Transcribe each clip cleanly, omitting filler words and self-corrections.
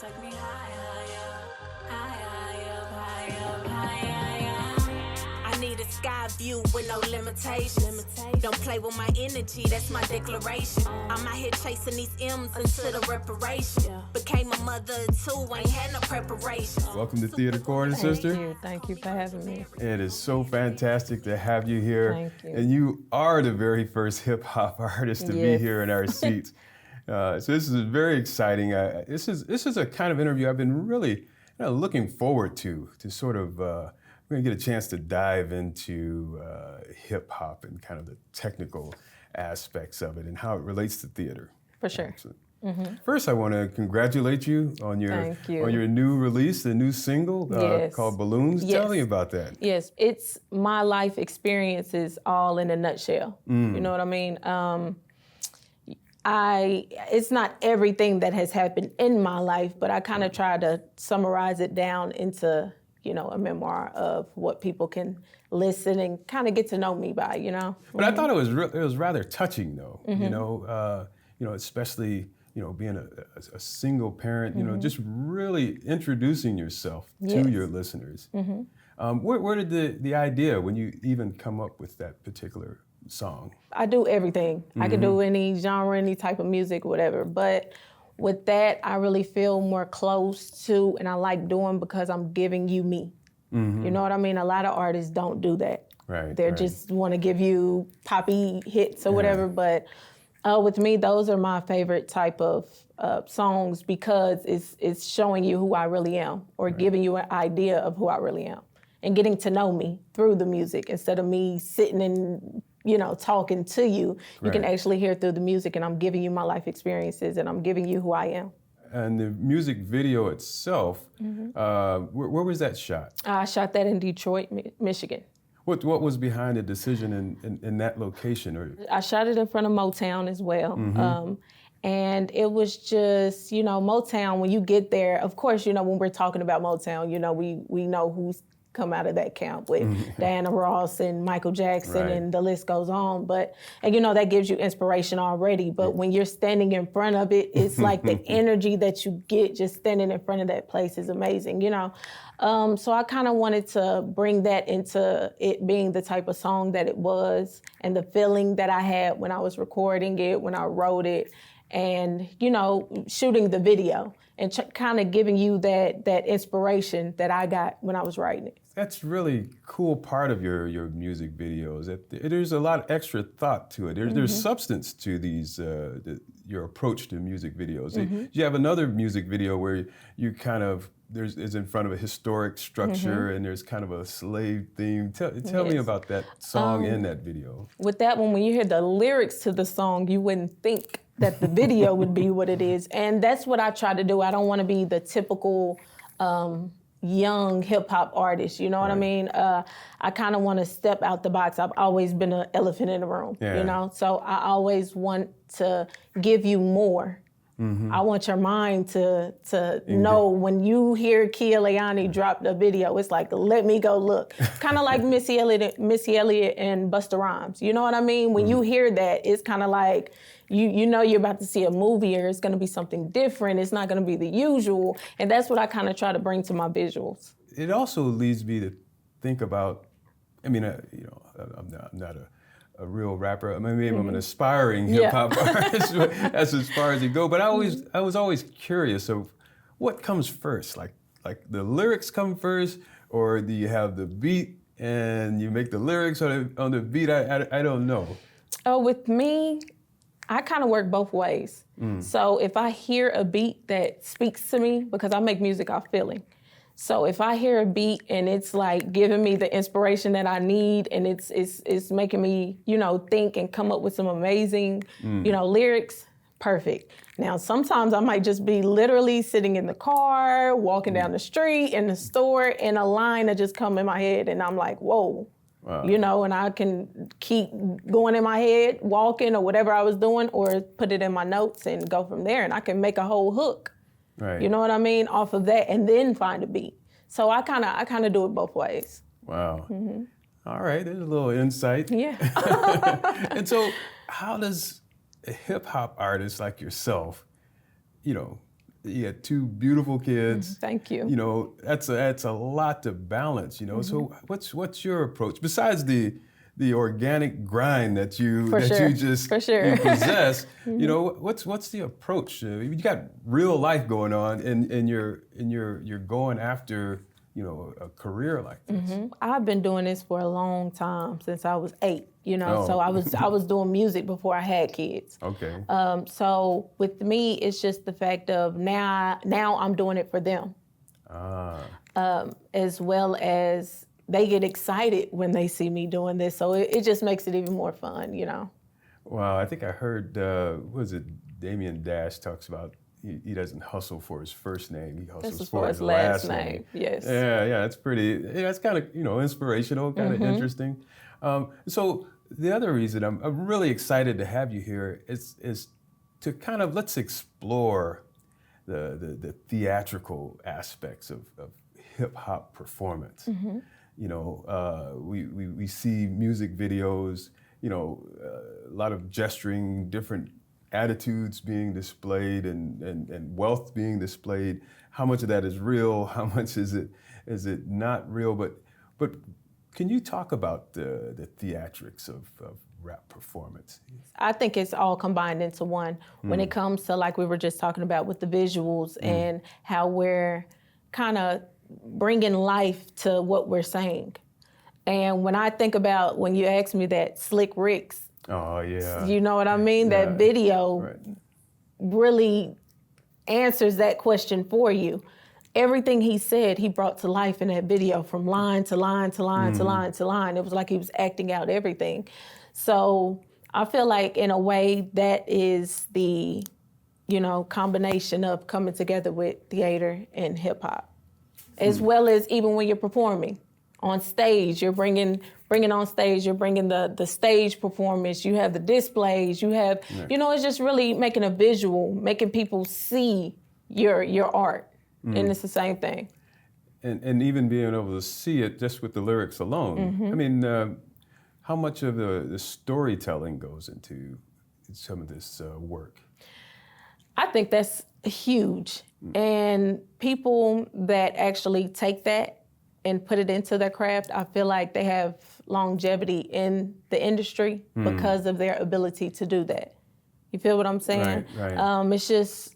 Take me higher, higher, higher, higher. I need a sky view with no limitations. Don't play with my energy, that's my declaration. I'm out here chasing these M's into the reparation. Became a mother too, ain't had no preparation. Welcome to Theater Corner, sister. Thank you for having me. It is so fantastic to have you here. Thank you. And you are the very first hip hop artist to be here in our seats. So this is very exciting. This is a kind of interview I've been really looking forward to sort of, we're gonna get a chance to dive into hip hop and kind of the technical aspects of it and how it relates to theater. For sure. First, I want to congratulate you on your new release, the new single called Balloons. Yes. Tell me about that. Yes, it's my life experiences all in a nutshell. You know what I mean? It's not everything that has happened in my life, but I kind of try to summarize it down into, a memoir of what people can listen and kind of get to know me by, But I thought it was rather touching, though. Especially being a single parent. Just really introducing yourself to your listeners. Where did the idea when you even come up with that particular song? I do everything. I can do any genre, any type of music, whatever. But with that, I really feel more close to, and I like doing because I'm giving you me. You know what I mean? A lot of artists don't do that. Right. They just want to give you poppy hits or whatever. But with me, those are my favorite type of songs because it's showing you who I really am or giving you an idea of who I really am and getting to know me through the music instead of me sitting and talking to you. You can actually hear through the music, and I'm giving you my life experiences, and I'm giving you who I am. And the music video itself, where was that shot? I shot that in Detroit, Michigan. What was behind the decision in that location? I shot it in front of Motown as well. And it was just, Motown, when you get there, of course, when we're talking about Motown, we know who's come out of that camp with Diana Ross and Michael Jackson and the list goes on. But, that gives you inspiration already. But when you're standing in front of it, it's like the energy that you get just standing in front of that place is amazing, So I kind of wanted to bring that into it being the type of song that it was and the feeling that I had when I was recording it, when I wrote it, and, shooting the video and kind of giving you that inspiration that I got when I was writing it. That's really cool part of your music videos. There's a lot of extra thought to it. There's substance to these, your approach to music videos. You have another music video where you kind of, is in front of a historic structure and there's kind of a slave theme. Tell me about that song in that video. With that one, when you hear the lyrics to the song, you wouldn't think that the video would be what it is. And that's what I try to do. I don't want to be the typical young hip hop artist, you know what I mean? I kind of want to step out the box. I've always been an elephant in the room, So I always want to give you more. I want your mind to know when you hear Kia Leiani drop the video, it's like, let me go look. Kind of like Missy Elliott and Busta Rhymes. You know what I mean? When you hear that, it's kind of like, you know you're about to see a movie or it's going to be something different. It's not going to be the usual. And that's what I kind of try to bring to my visuals. It also leads me to think about, I'm not a real rapper. I mean, maybe I'm an aspiring hip hop artist. That's as far as it goes. But I was always curious of what comes first. Like the lyrics come first, or do you have the beat and you make the lyrics on the beat? I don't know. Oh, with me, I kind of work both ways. So if I hear a beat that speaks to me, because I make music off feeling. So if I hear a beat and it's like giving me the inspiration that I need and it's making me, think and come up with some amazing, lyrics, perfect. Now, sometimes I might just be literally sitting in the car, walking down the street, in the store, and a line that just come in my head and I'm like, whoa. Wow. And I can keep going in my head, walking or whatever I was doing, or put it in my notes and go from there. And I can make a whole hook. Right. You know what I mean? Off of that, and then find a beat. So I kind of do it both ways. Wow. All right, there's a little insight. Yeah. And so, how does a hip hop artist like yourself, you got 2 beautiful kids. Thank you. You know, that's a lot to balance. You know, so what's your approach besides the organic grind that you just you possess? You know, what's the approach? You got real life going on, and you're going after, you know, a career like this. I've been doing this for a long time, since I was 8. You know, so I was doing music before I had kids. Okay. So with me, it's just the fact of now I'm doing it for them, as well as they get excited when they see me doing this. So it just makes it even more fun, you know. Wow, I think I heard, what was it, Damian Dash talks about he doesn't hustle for his first name, he hustles for his last name. Yes. Yeah, that's pretty, that's kind of, you know, inspirational, kind of interesting. So the other reason I'm really excited to have you here is to kind of, let's explore the theatrical aspects of hip hop performance. You know, we see music videos, you know, a lot of gesturing, different attitudes being displayed and wealth being displayed. How much of that is real? How much is it not real? But can you talk about the theatrics of rap performance? I think it's all combined into one. When it comes to, like we were just talking about with the visuals and how we're kind of bringing life to what we're saying. And when I think about, when you ask me that, Slick Rick's, oh yeah, you know what I mean? Yeah. That video really answers that question for you. Everything he said, he brought to life in that video, from line to line to line to line to line. It was like he was acting out everything. So I feel like, in a way, that is the, you know, combination of coming together with theater and hip hop, as well as even when you're performing on stage, you're bringing on stage, you're bringing the stage performance, you have the displays, you have, you know, it's just really making a visual, making people see your art. And it's the same thing. And even being able to see it just with the lyrics alone. I mean, how much of the storytelling goes into some of this work? I think that's huge. And people that actually take that and put it into their craft, I feel like they have longevity in the industry because of their ability to do that. You feel what I'm saying? Right. It's just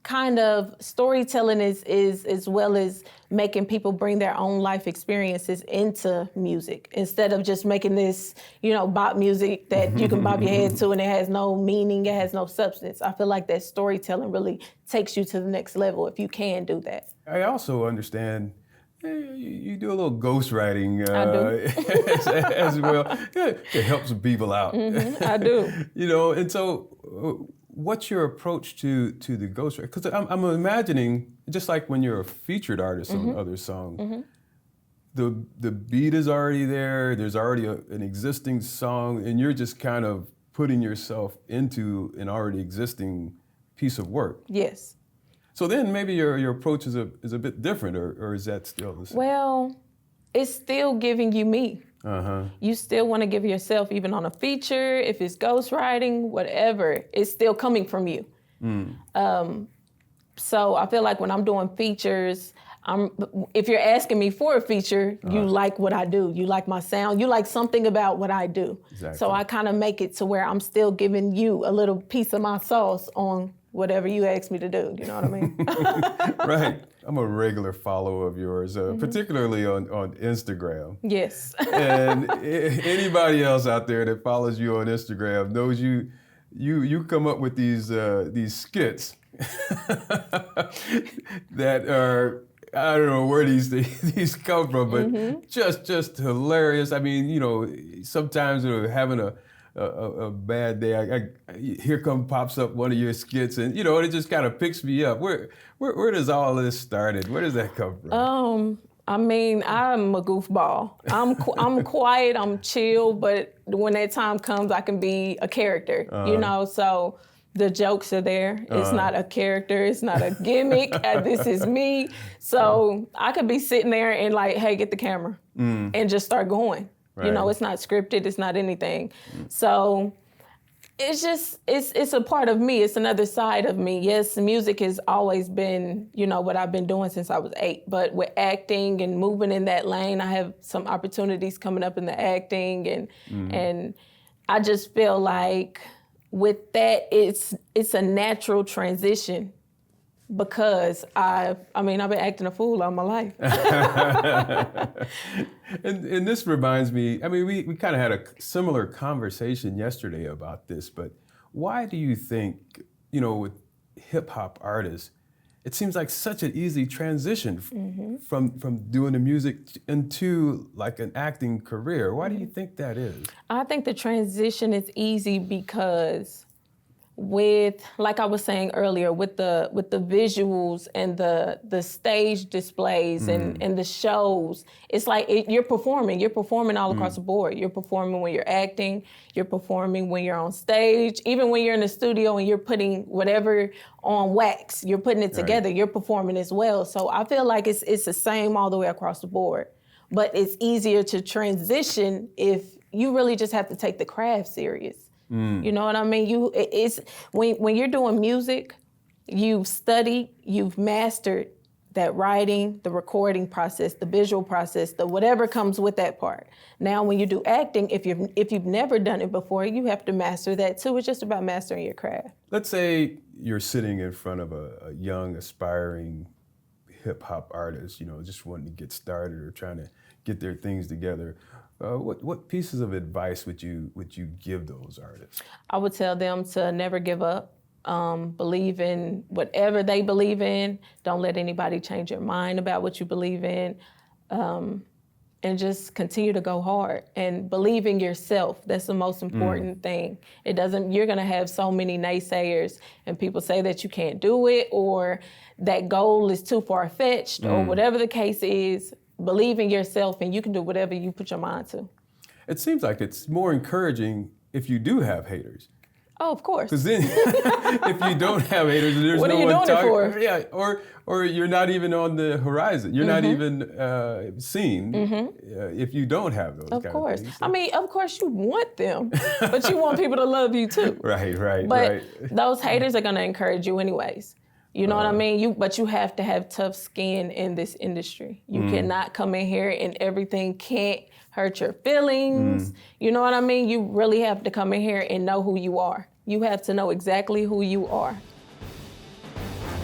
kind of storytelling is as well as making people bring their own life experiences into music, instead of just making this, you know, bop music that you can bob your head to and it has no meaning, it has no substance. I feel like that storytelling really takes you to the next level if you can do that. I also understand you do a little ghostwriting as well. It helps people out. I do. You know, and so what's your approach to the ghostwriting? Because I'm imagining, just like when you're a featured artist on other songs, the beat is already there, there's already an existing song, and you're just kind of putting yourself into an already existing piece of work. Yes. So then maybe your approach is a bit different, or is that still the same? Well, it's still giving you me. You still want to give yourself, even on a feature, if it's ghostwriting, whatever, it's still coming from you. So I feel like when I'm doing features, if you're asking me for a feature, you like what I do. You like my sound. You like something about what I do. Exactly. So I kind of make it to where I'm still giving you a little piece of my sauce on whatever you ask me to do. You know what I mean? Right. I'm a regular follower of yours, particularly on Instagram. Yes. And anybody else out there that follows you on Instagram knows you come up with these skits that are, I don't know where these come from, but just hilarious. I mean, you know, sometimes we're having a bad day. Here pops up one of your skits, and you know, it just kind of picks me up. Where does all this started? Where does that come from? I mean, I'm a goofball. I'm quiet, I'm chill, but when that time comes, I can be a character. You know, so the jokes are there. It's not a character. It's not a gimmick. This is me. So I could be sitting there and like, hey, get the camera, and just start going. Right. You know, it's not scripted. It's not anything. So It's just, it's a part of me. It's another side of me. Yes, music has always been, what I've been doing since I was 8. But with acting and moving in that lane, I have some opportunities coming up in the acting, and I just feel like with that, it's a natural transition. Because I've been acting a fool all my life. and this reminds me, we kind of had a similar conversation yesterday about this, but why do you think, with hip hop artists, it seems like such an easy transition from doing the music into like an acting career? Why do you think that is? I think the transition is easy because like I was saying earlier, with the visuals and the stage displays and the shows, it's like you're performing all across the board. You're performing when you're acting, you're performing when you're on stage, even when you're in the studio and you're putting whatever on wax, you're putting it together, you're performing as well. So I feel like it's the same all the way across the board, but it's easier to transition if you really just have to take the craft serious. You know what I mean? It's when you're doing music, you've studied, you've mastered that writing, the recording process, the visual process, the whatever comes with that part. Now, when you do acting, if you've never done it before, you have to master that too. It's just about mastering your craft. Let's say you're sitting in front of a young, aspiring hip hop artist, just wanting to get started or trying to get their things together. What pieces of advice would you give those artists? I would tell them to never give up. Believe in whatever they believe in. Don't let anybody change your mind about what you believe in. And just continue to go hard and believe in yourself. That's the most important thing. You're gonna have so many naysayers and people say that you can't do it or that goal is too far-fetched or whatever the case is. Believe in yourself and you can do whatever you put your mind to. It seems like it's more encouraging if you do have haters. Oh, of course. Because then if you don't have haters, there's what no are you one doing talking. it for? Yeah, or you're not even on the horizon. You're not even seen if you don't have those. Of kind course. Of things. Of course you want them, but you want people to love you too. Right. But those haters are gonna encourage you anyways. You know what I mean? But you have to have tough skin in this industry. You cannot come in here and everything can't hurt your feelings. You know what I mean? You really have to come in here and know who you are. You have to know exactly who you are.